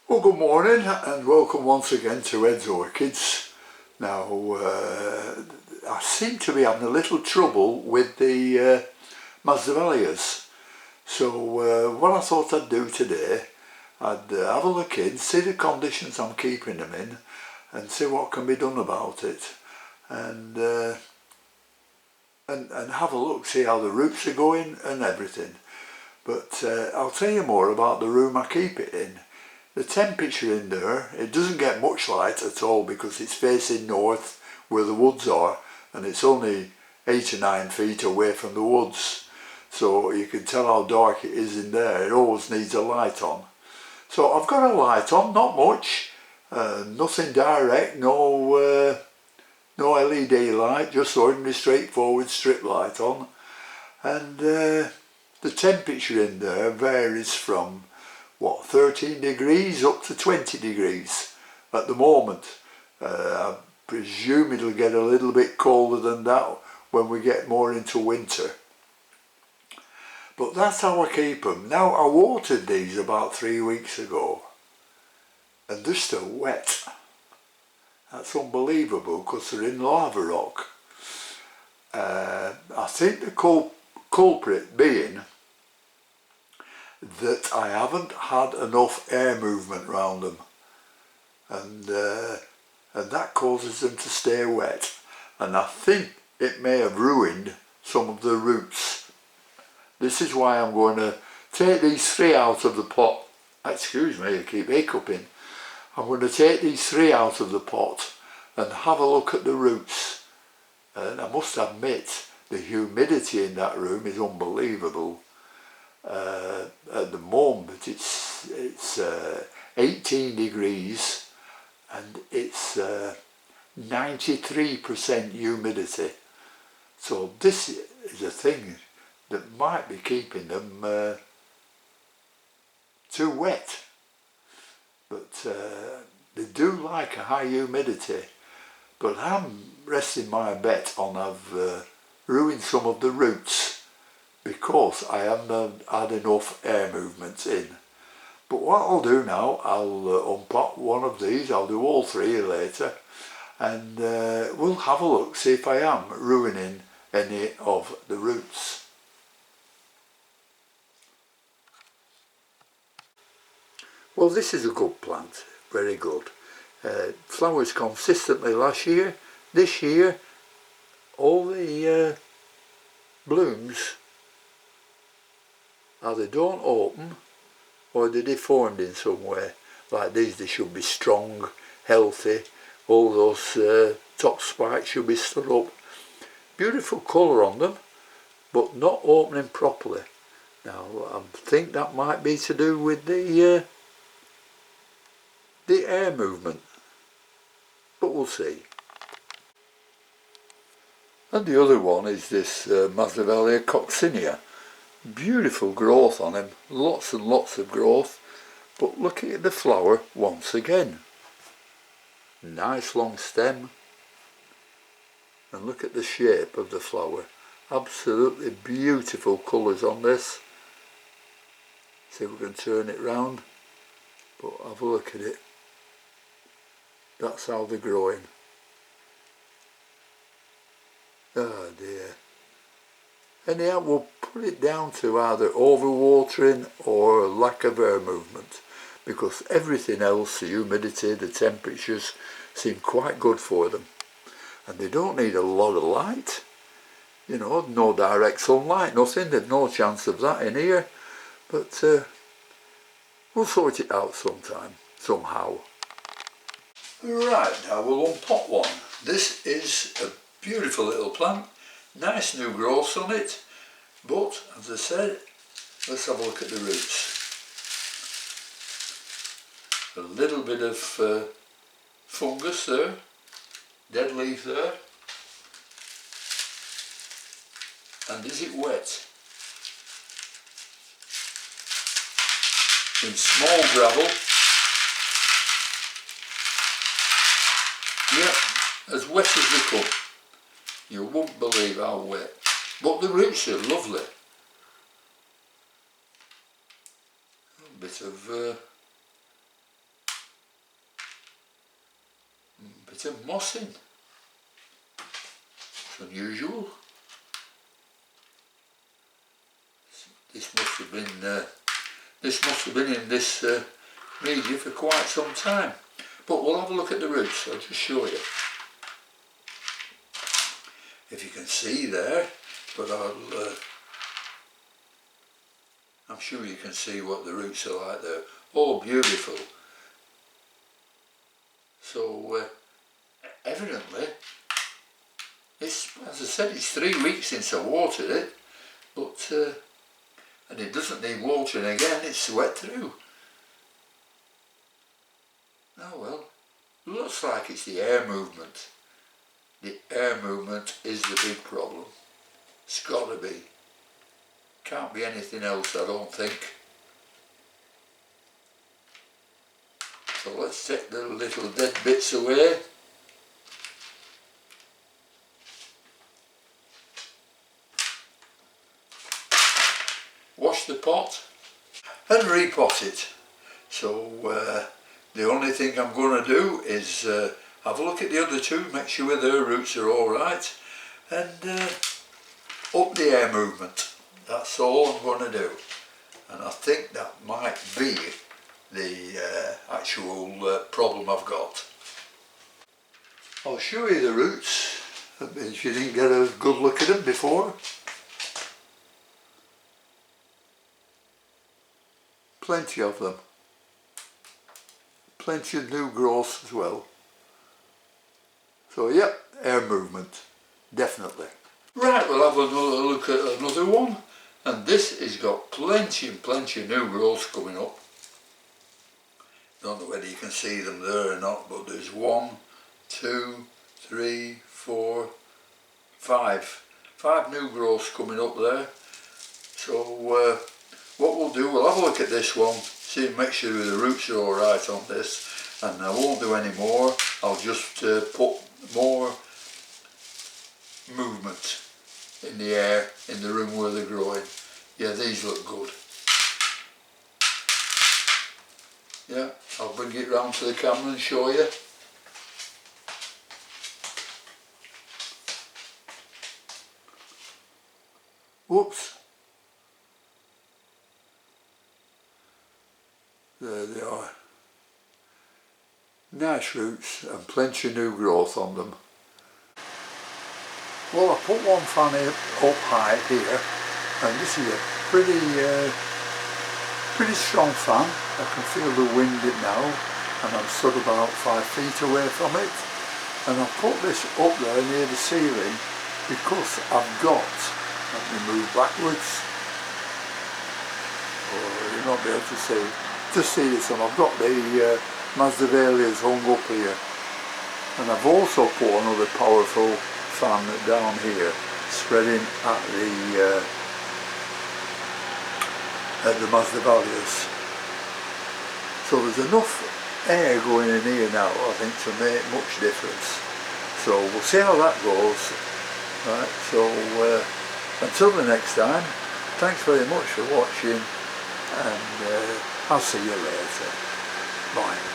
Well, good morning and welcome once again to Ed's Orchids. Now, I seem to be having a little trouble with the Masdevallias. So what I thought I'd do today, I'd have a look in, see the conditions I'm keeping them in and see what can be done about it. And have a look, see how the roots are going and everything. But I'll tell you more about the room I keep it in. The temperature in there, it doesn't get much light at all because it's facing north where the woods are, and it's only 8 or 9 feet away from the woods. So you can tell how dark it is in there. It always needs a light on. So I've got a light on, not much, nothing direct, no LED light, just ordinary straightforward strip light on. And the temperature in there varies from 13 degrees up to 20 degrees at the moment. I presume it'll get a little bit colder than that when we get more into winter. But that's how I keep them. Now, I watered these about 3 weeks ago and they're still wet. That's unbelievable because they're in lava rock. I think the culprit being that I haven't had enough air movement around them, and that causes them to stay wet, and I think it may have ruined some of the roots. This is why I'm going to take these 3 out of the pot. Excuse me, I keep hiccuping. I'm going to take these 3 out of the pot and have a look at the roots, and I must admit the humidity in that room is unbelievable. At the moment it's 18 degrees and it's 93% humidity. So this is a thing that might be keeping them too wet. But they do like a high humidity. But I'm resting my bet on I've ruined some of the roots, because I haven't had enough air movements in. But what I'll do now, I'll unpot one of these, I'll do all 3 later, and we'll have a look, see if I am ruining any of the roots. Well, this is a good plant, very good. Flowers consistently last year. This year, all the blooms either don't open or they're deformed in some way. Like these, they should be strong, healthy, all those top spikes should be stood up. Beautiful colour on them, but not opening properly. Now I think that might be to do with the air movement, but we'll see. And the other one is this Masdevallia coccinea. Beautiful growth on him, lots and lots of growth, but look at the flower once again. Nice long stem, and look at the shape of the flower. Absolutely beautiful colours on this. See if we can turn it round, but have a look at it. That's how they're growing. Oh dear. Anyhow, we'll put it down to either overwatering or lack of air movement, because everything else, the humidity, the temperatures, seem quite good for them. And they don't need a lot of light. You know, no direct sunlight, nothing, there's no chance of that in here. But we'll sort it out sometime, somehow. Right, now we'll unpot one. This is a beautiful little plant. Nice new growths on it, but as I said, let's have a look at the roots. A little bit of fungus there, dead leaf there, and is it wet? In small gravel, yeah, as wet as they come. You won't believe how wet. But the roots are lovely. A bit of bit of moss in. It's unusual. This must have been in this media for quite some time. But we'll have a look at the roots. I'll just show you. If you can see there, but I'm sure you can see what the roots are like there. Oh, beautiful. So evidently, as I said, it's 3 weeks since I watered it, but and it doesn't need watering again, it's wet through. Oh well, looks like it's the air movement. The air movement is the big problem. It's got to be. Can't be anything else, I don't think. So let's take the little dead bits away. Wash the pot and repot it. So the only thing I'm going to do is have a look at the other two, make sure their roots are alright, and up the air movement. That's all I'm going to do. And I think that might be the actual problem I've got. I'll show you the roots, if you didn't get a good look at them before. Plenty of them. Plenty of new growth as well. So yep, air movement, definitely. Right, we'll have another look at another one. And this has got plenty and plenty of new growth coming up. Don't know whether you can see them there or not, but there's 1, 2, 3, 4, 5. 5 new growths coming up there. So what we'll do, we'll have a look at this one, see and make sure the roots are alright on this, and I won't do any more. I'll just put more movement in the air in the room where they're growing. Yeah, these look good. Yeah, I'll bring it round to the camera and show you. Whoops. There they are. Nice roots and plenty of new growth on them. Well, I put one fan up high here, and this is a pretty strong fan. I can feel the wind in now, and I'm stood about 5 feet away from it. And I've put this up there near the ceiling because I've got, let me move backwards, oh, you'll not be able to see, just see this one, I've got the Masdevallias hung up here, and I've also put another powerful fan down here, spreading at the Masdevallias. So there's enough air going in here now, I think, to make much difference. So we'll see how that goes. Right, so until the next time, thanks very much for watching, and I'll see you later. Bye.